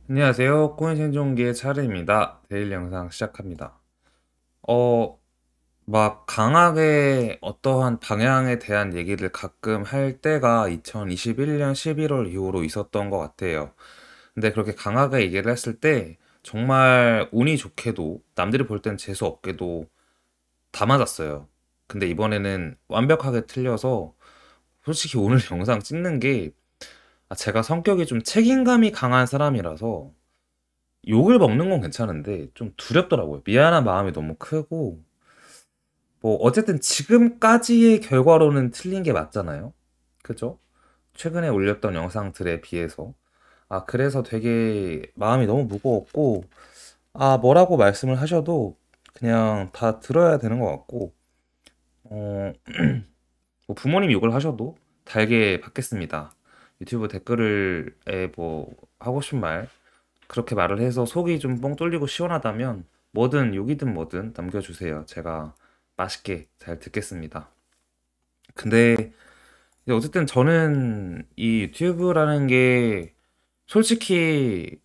안녕하세요. 코인 생존기의 차례입니다. 데일리 영상 시작합니다. 어, 막 강하게 어떠한 방향에 대한 얘기를 가끔 할 때가 2021년 11월 이후로 있었던 것 같아요. 근데 그렇게 강하게 얘기를 했을 때 정말 운이 좋게도 남들이 볼 땐 재수 없게도 다 맞았어요. 근데 이번에는 완벽하게 틀려서 솔직히 오늘 영상 찍는 게 제가 성격이 좀 책임감이 강한 사람이라서 욕을 먹는 건 괜찮은데 좀 두렵더라고요. 미안한 마음이 너무 크고 뭐 어쨌든 지금까지의 결과로는 틀린 게 맞잖아요. 그죠? 최근에 올렸던 영상들에 비해서 그래서 되게 마음이 너무 무거웠고 뭐라고 말씀을 하셔도 그냥 다 들어야 되는 것 같고 어, 뭐 부모님 욕을 하셔도 달게 받겠습니다. 유튜브 댓글에 뭐 하고 싶은 말 그렇게 말을 해서 속이 좀 뻥 뚫리고 시원하다면 뭐든 욕이든 뭐든 남겨주세요. 제가 맛있게 잘 듣겠습니다. 근데 이제 어쨌든 저는 이 유튜브라는 게 솔직히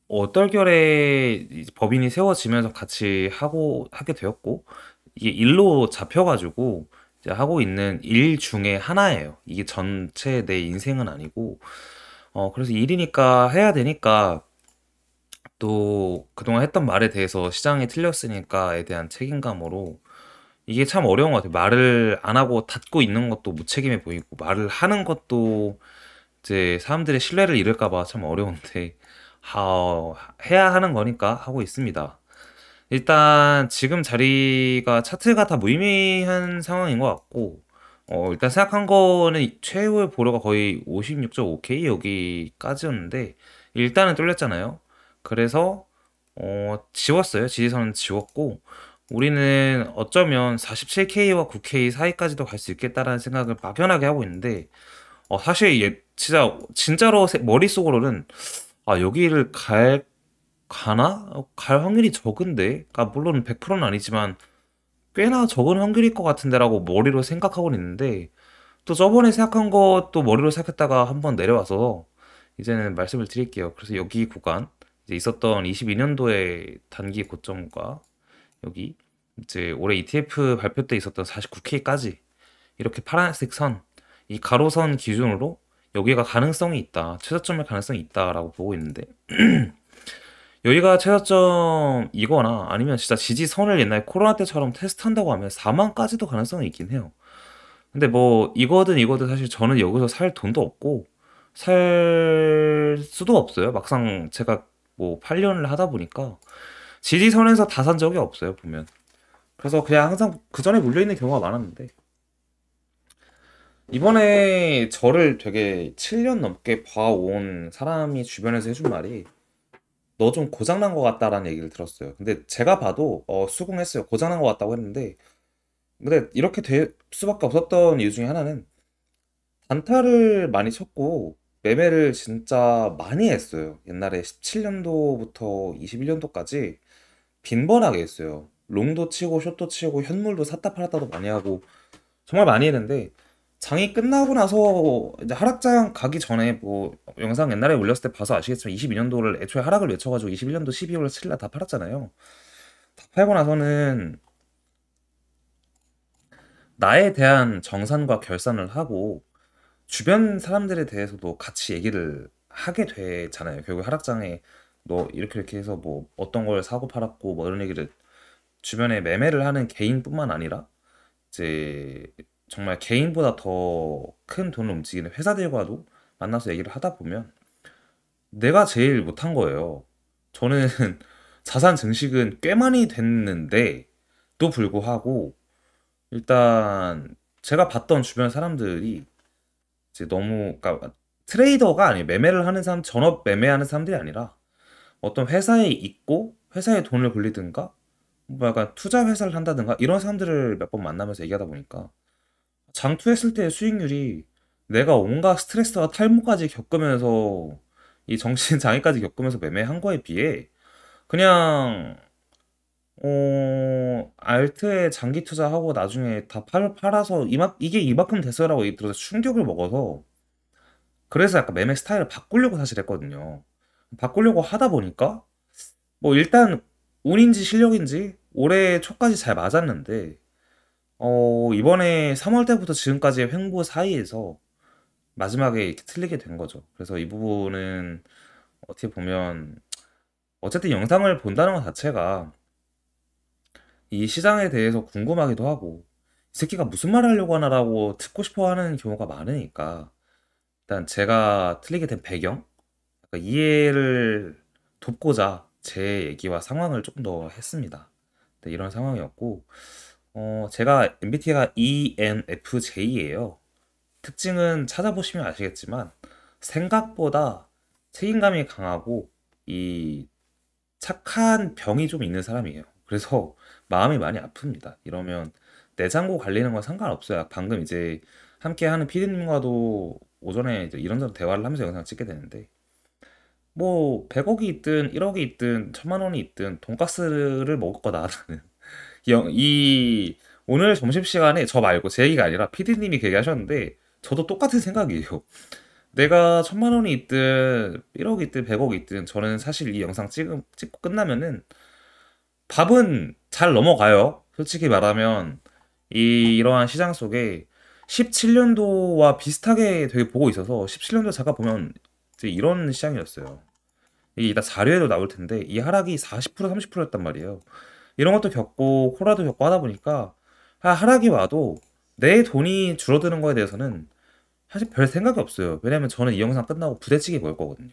얼떨결에 이제 법인이 세워지면서 같이 하게 되었고 이게 일로 잡혀가지고 이제 하고 있는 일 중에 하나예요. 이게 전체 내 인생은 아니고 그래서 일이니까 해야 되니까 또 그동안 했던 말에 대해서 시장이 틀렸으니까에 대한 책임감으로 이게 참 어려운 것 같아요. 말을 안 하고 닫고 있는 것도 무책임해 보이고 말을 하는 것도 이제 사람들의 신뢰를 잃을까 봐 참 어려운데 해야 하는 거니까 하고 있습니다. 일단 지금 자리가 차트가 다 무의미한 상황인 것 같고 일단 생각한 거는 최후의 보러가 거의 56.5K 여기까지였는데 일단은 뚫렸잖아요. 그래서 지웠어요. 지지선은 지웠고 우리는 어쩌면 47K와 9K 사이까지도 갈 수 있겠다라는 생각을 막연하게 하고 있는데 사실 진짜로 머릿속으로는 여기를 가나? 갈 확률이 적은데? 물론 100%는 아니지만 꽤나 적은 확률일 것 같은데라고 머리로 생각하고 있는데 또 저번에 생각한 것도 머리로 생각했다가 한번 내려와서 이제는 말씀을 드릴게요. 그래서 여기 구간 이제 있었던 22년도의 단기 고점과 여기 이제 올해 ETF 발표 때 있었던 49K까지 이렇게 파란색 선, 이 가로선 기준으로 여기가 가능성이 있다. 최저점일 가능성이 있다라고 보고 있는데 여기가 최저점이거나 아니면 진짜 지지선을 옛날 코로나 때처럼 테스트한다고 하면 4만까지도 가능성이 있긴 해요. 근데 뭐 이거든 사실 저는 여기서 살 돈도 없고 살 수도 없어요. 막상 제가 뭐 8년을 하다 보니까 지지선에서 다 산 적이 없어요, 보면. 그래서 그냥 항상 그 전에 물려있는 경우가 많았는데 이번에 저를 되게 7년 넘게 봐온 사람이 주변에서 해준 말이 너 좀 고장난 것 같다라는 얘기를 들었어요. 근데 제가 봐도 수긍했어요. 고장난 것 같다고 했는데 근데 이렇게 될 수밖에 없었던 이유 중에 하나는 단타를 많이 쳤고 매매를 진짜 많이 했어요. 옛날에 17년도부터 21년도까지 빈번하게 했어요. 롱도 치고 숏도 치고 현물도 샀다 팔았다도 많이 하고 정말 많이 했는데 장이 끝나고 나서 이제 하락장 가기 전에 뭐 영상 옛날에 올렸을 때 봐서 아시겠지만 22년도를 애초에 하락을 외쳐가지고 21년도 12월 7일 날 다 팔았잖아요. 다 팔고 나서는 나에 대한 정산과 결산을 하고 주변 사람들에 대해서도 같이 얘기를 하게 되잖아요. 결국 하락장에 너 이렇게 해서 뭐 어떤 걸 사고 팔았고 뭐 이런 얘기를 주변에 매매를 하는 개인뿐만 아니라 이제 정말 개인보다 더 큰 돈을 움직이는 회사들과도 만나서 얘기를 하다 보면 내가 제일 못한 거예요. 저는 자산 증식은 꽤 많이 됐는데 또 불구하고 일단 제가 봤던 주변 사람들이 이제 너무 그러니까 트레이더가 아니에요. 매매를 하는 사람, 전업 매매하는 사람들이 아니라 어떤 회사에 있고 회사에 돈을 굴리든가 뭐 약간 투자 회사를 한다든가 이런 사람들을 몇 번 만나면서 얘기하다 보니까 장투했을 때의 수익률이 내가 온갖 스트레스와 탈모까지 겪으면서 이 정신 장애까지 겪으면서 매매한 거에 비해 그냥 알트에 장기 투자하고 나중에 다 팔아서 이게 이만큼 됐어라고 얘기 들어서 충격을 먹어서 그래서 약간 매매 스타일을 바꾸려고 사실 했거든요. 바꾸려고 하다 보니까 뭐 일단 운인지 실력인지 올해 초까지 잘 맞았는데 이번에 3월 때부터 지금까지의 횡보 사이에서 마지막에 이렇게 틀리게 된 거죠. 그래서 이 부분은 어떻게 보면 어쨌든 영상을 본다는 것 자체가 이 시장에 대해서 궁금하기도 하고 이 새끼가 무슨 말 하려고 하나라고 듣고 싶어 하는 경우가 많으니까 일단 제가 틀리게 된 배경 약간 이해를 돕고자 제 얘기와 상황을 조금 더 했습니다. 네, 이런 상황이었고 제가 MBTI가 ENFJ예요. 특징은 찾아보시면 아시겠지만 생각보다 책임감이 강하고 이 착한 병이 좀 있는 사람이에요. 그래서 마음이 많이 아픕니다. 이러면 내장고 갈리는 건 상관없어요. 방금 이제 함께 하는 피디님과도 오전에 이제 이런저런 대화를 하면서 영상 찍게 되는데 뭐 100억이 있든 1억이 있든 1000만 원이 있든 돈가스를 먹을 거다 나는 이 오늘 점심시간에 저 말고 제 얘기가 아니라 피디님이 그 얘기 하셨는데 저도 똑같은 생각이에요. 내가 1000만 원이 있든 1억이 있든 100억이 있든 저는 사실 이 영상 찍고 끝나면은 밥은 잘 넘어가요. 솔직히 말하면 이러한 시장 속에 17년도와 비슷하게 되게 보고 있어서 17년도 잠깐 보면 이제 이런 시장이었어요. 이게 이따 자료에도 나올 텐데 이 하락이 40% 30%였단 말이에요. 이런 것도 겪고 코로나도 겪고 하다 보니까 하락이 와도 내 돈이 줄어드는 거에 대해서는 사실 별 생각이 없어요. 왜냐면 저는 이 영상 끝나고 부대찌개 먹을 거거든요.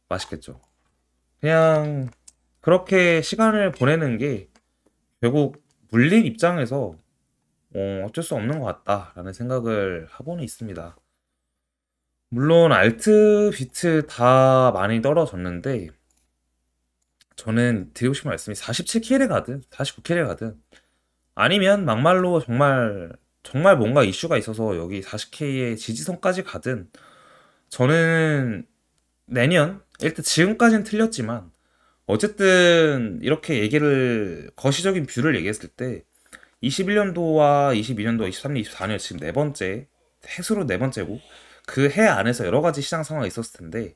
맛있겠죠. 그냥 그렇게 시간을 보내는 게 결국 물린 입장에서 어쩔 수 없는 것 같다라는 생각을 하고는 있습니다. 물론 알트, 비트 다 많이 떨어졌는데 저는 드리고 싶은 말씀이 47K를 가든 49K를 가든 아니면 막말로 정말 뭔가 이슈가 있어서 여기 40K의 지지선까지 가든 저는 내년 일단 지금까지는 틀렸지만 어쨌든 이렇게 얘기를 거시적인 뷰를 얘기했을 때 21년도와 22년도, 23년, 24년 지금 네 번째 해수로 네 번째고 그 해 안에서 여러 가지 시장 상황이 있었을 텐데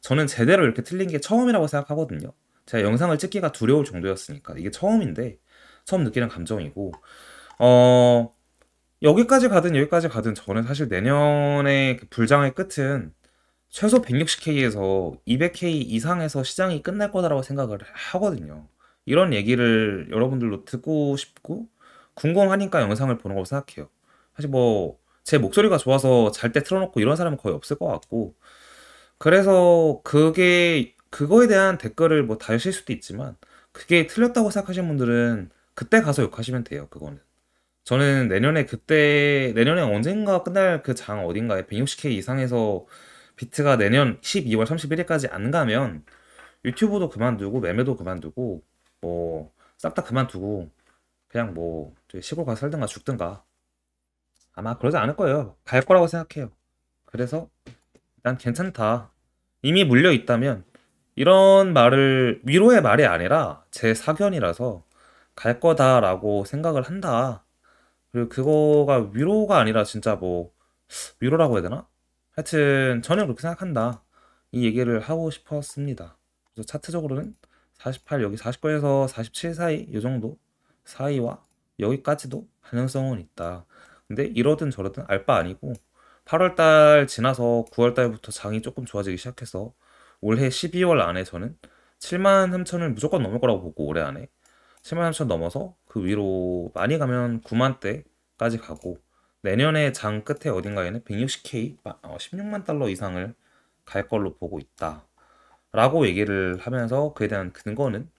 저는 제대로 이렇게 틀린 게 처음이라고 생각하거든요. 제가 영상을 찍기가 두려울 정도였으니까 이게 처음인데 처음 느끼는 감정이고 어 여기까지 가든 여기까지 가든 저는 사실 내년의 그 불장의 끝은 최소 160K에서 200K 이상에서 시장이 끝날 거다라고 생각을 하거든요. 이런 얘기를 여러분들도 듣고 싶고 궁금하니까 영상을 보는 거라고 생각해요. 사실 뭐 제 목소리가 좋아서 잘 때 틀어놓고 이런 사람은 거의 없을 것 같고 그래서 그거에 대한 댓글을 뭐 다실 수도 있지만 그게 틀렸다고 생각하시는 분들은 그때 가서 욕하시면 돼요. 그거는. 저는 내년에 언젠가 끝날 그 장 어딘가에 160K 이상에서 비트가 내년 12월 31일까지 안 가면 유튜브도 그만두고 매매도 그만두고 뭐 싹 다 그만두고 그냥 뭐 저기 시골 가서 살든가 죽든가 아마 그러지 않을 거예요. 갈 거라고 생각해요. 그래서 난 괜찮다. 이미 물려 있다면 이런 말을 위로의 말이 아니라 제 사견이라서 갈 거다라고 생각을 한다. 그리고 그거가 위로가 아니라 진짜 뭐 위로라고 해야 되나? 하여튼 저는 그렇게 생각한다. 이 얘기를 하고 싶었습니다. 그래서 차트적으로는 48 여기 49에서 47 사이 이 정도 사이와 여기까지도 가능성은 있다. 근데 이러든 저러든 알 바 아니고 8월 달 지나서 9월 달부터 장이 조금 좋아지기 시작해서 올해 12월 안에 저는 7만 3천을 무조건 넘을 거라고 보고 올해 안에 7만 3천 넘어서 그 위로 많이 가면 9만 대까지 가고 내년에 장 끝에 어딘가에는 160K, 16만 달러 이상을 갈 걸로 보고 있다. 라고 얘기를 하면서 그에 대한 근거는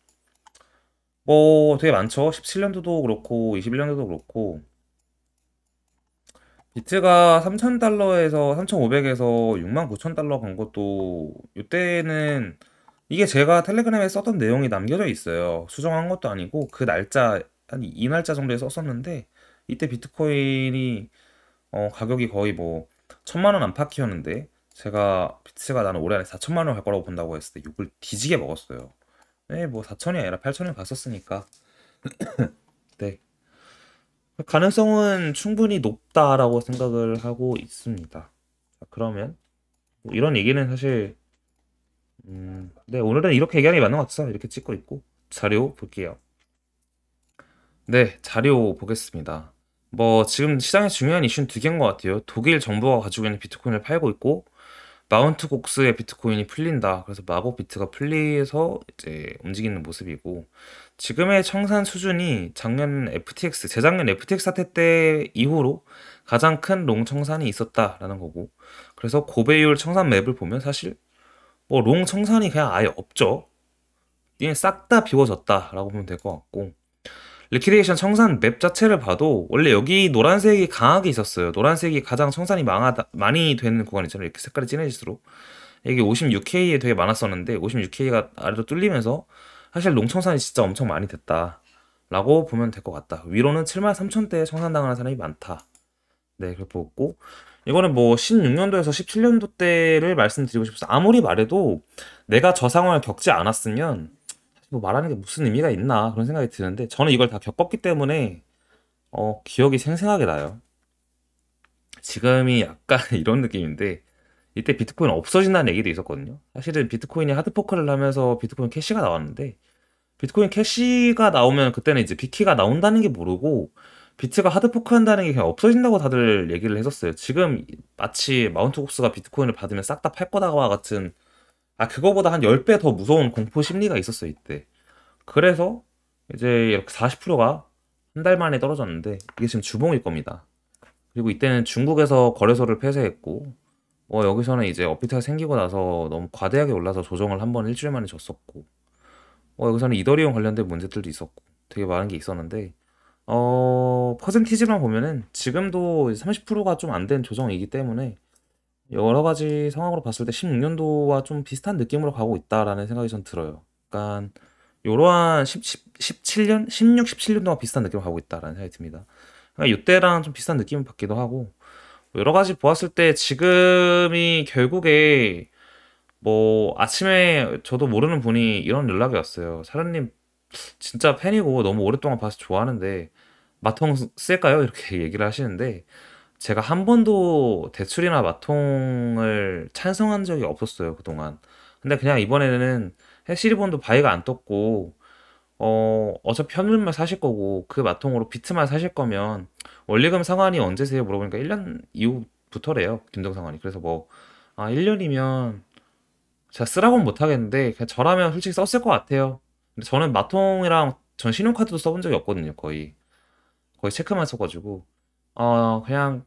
뭐 되게 많죠. 17년도도 그렇고 21년도도 그렇고 비트가 3,000달러에서 3,500에서 69,000달러 간 것도 이때는 이게 제가 텔레그램에 썼던 내용이 남겨져 있어요. 수정한 것도 아니고 그 날짜 한 이 날짜 정도에 썼었는데 이때 비트코인이 가격이 거의 뭐 1,000만 원 안팎이었는데 제가 비트가 나는 올해 안에 4천만 원 갈 거라고 본다고 했을 때 욕을 뒤지게 먹었어요. 네, 뭐 4천이 아니라 8천을 갔었으니까. 네. 가능성은 충분히 높다라고 생각을 하고 있습니다. 자, 그러면 뭐 이런 얘기는 사실 네, 오늘은 이렇게 얘기하는 게 맞는 것 같아서 이렇게 찍고 있고, 자료 볼게요. 네, 자료 보겠습니다. 뭐, 지금 시장에 중요한 이슈는 두 개인 것 같아요. 독일 정부가 가지고 있는 비트코인을 팔고 있고, 마운트 곡스의 비트코인이 풀린다. 그래서 마법 비트가 풀리서 이제 움직이는 모습이고, 지금의 청산 수준이 작년 FTX, 재작년 FTX 사태 때 이후로 가장 큰 롱 청산이 있었다라는 거고, 그래서 고배율 청산 맵을 보면 사실 뭐 롱 청산이 그냥 아예 없죠. 이게 싹 다 비워졌다라고 보면 될 것 같고, 리퀴데이션 청산 맵 자체를 봐도 원래 여기 노란색이 강하게 있었어요. 노란색이 가장 청산이 많이 되는 구간이잖아요. 이렇게 색깔이 진해질수록. 여기 56K에 되게 많았었는데 56K가 아래로 뚫리면서 사실 농청산이 진짜 엄청 많이 됐다라고 보면 될 것 같다. 위로는 73,000대에 청산당하는 사람이 많다. 네, 그렇게 보고 이거는 뭐 16년도에서 17년도 때를 말씀드리고 싶어서 아무리 말해도 내가 저 상황을 겪지 않았으면 뭐 말하는 게 무슨 의미가 있나 그런 생각이 드는데 저는 이걸 다 겪었기 때문에 기억이 생생하게 나요. 지금이 약간 이런 느낌인데 이때 비트코인 없어진다는 얘기도 있었거든요. 사실은 비트코인이 하드포크를 하면서 비트코인 캐시가 나왔는데 비트코인 캐시가 나오면 그때는 이제 비키가 나온다는 게 모르고 비트가 하드포크 한다는 게 그냥 없어진다고 다들 얘기를 했었어요. 지금 마치 마운트 곡스가 비트코인을 받으면 싹 다 팔 거다와 같은 그거보다 한 10배 더 무서운 공포 심리가 있었어요, 이때. 그래서 이제 이렇게 40%가 한 달 만에 떨어졌는데 이게 지금 주봉일 겁니다. 그리고 이때는 중국에서 거래소를 폐쇄했고 여기서는 이제 업비트가 생기고 나서 너무 과대하게 올라서 조정을 한 번 일주일 만에 줬었고 여기서는 이더리움 관련된 문제들도 있었고 되게 많은 게 있었는데 퍼센티지만 보면은 지금도 30%가 좀 안 된 조정이기 때문에 여러 가지 상황으로 봤을 때 16년도와 좀 비슷한 느낌으로 가고 있다라는 생각이 전 들어요. 약간 요러한 17년, 16, 17년도와 비슷한 느낌을 가고 있다라는 생각이 듭니다. 그러니까 이때랑 좀 비슷한 느낌을 받기도 하고 여러 가지 보았을 때 지금이 결국에 뭐 아침에 저도 모르는 분이 이런 연락이 왔어요. 사장님 진짜 팬이고 너무 오랫동안 봐서 좋아하는데 마통 쓸까요? 이렇게 얘기를 하시는데 제가 한 번도 대출이나 마통을 찬성한 적이 없었어요, 그동안. 근데 그냥 이번에는 해시리본도 바이가 안 떴고 어차피 현물만 사실 거고 그 마통으로 비트만 사실 거면 원리금 상환이 언제세요? 물어보니까 1년 이후부터래요. 김동 상환이. 그래서 1년이면 제가 쓰라고는 못 하겠는데 그냥 저라면 솔직히 썼을 것 같아요. 근데 저는 마통이랑 전 신용카드도 써본 적이 없거든요, 거의 체크만 써가지고 그냥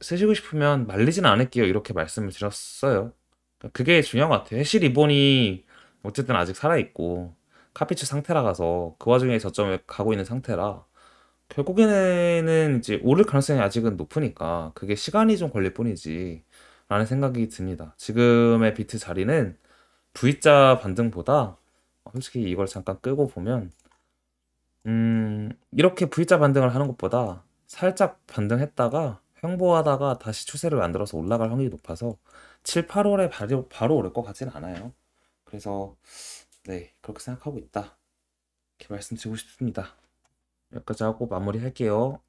쓰시고 싶으면 말리진 않을게요. 이렇게 말씀을 드렸어요. 그러니까 그게 중요한 것 같아요. 해시 리본이 어쨌든 아직 살아있고 카피츠 상태라가서 그 와중에 저점을 가고 있는 상태라 결국에는 이제 오를 가능성이 아직은 높으니까 그게 시간이 좀 걸릴 뿐이지 라는 생각이 듭니다. 지금의 비트 자리는 V자 반등보다 솔직히 이걸 잠깐 끄고 보면 이렇게 V자 반등을 하는 것보다 살짝 반등했다가 횡보하다가 다시 추세를 만들어서 올라갈 확률이 높아서 7, 8월에 바로 오를 것 같진 않아요. 그래서 네, 그렇게 생각하고 있다. 이렇게 말씀드리고 싶습니다. 여기까지 하고 마무리할게요.